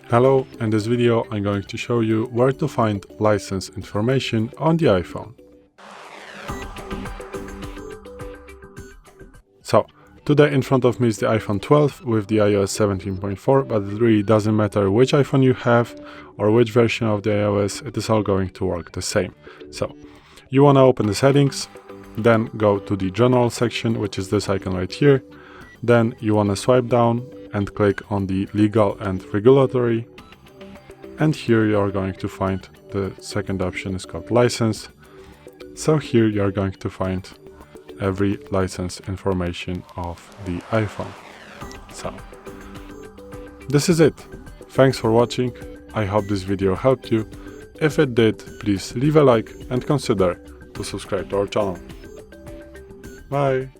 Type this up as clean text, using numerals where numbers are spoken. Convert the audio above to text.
Hello, in this video I'm going to show you where to find license information on the iPhone. So, today in front of me is the iPhone 12 with the iOS 17.4, but it really doesn't matter which iPhone you have or which version of the iOS, it is all going to work the same. So, you want to open the settings, then go to the general section, which is this icon right here. Then you want to swipe down and click on the legal and regulatory. And here you are going to find the second option is called license. So here you are going to find every license information of the iPhone. So this is it. Thanks for watching. I hope this video helped you. If it did, please leave a like and consider to subscribe to our channel. Bye.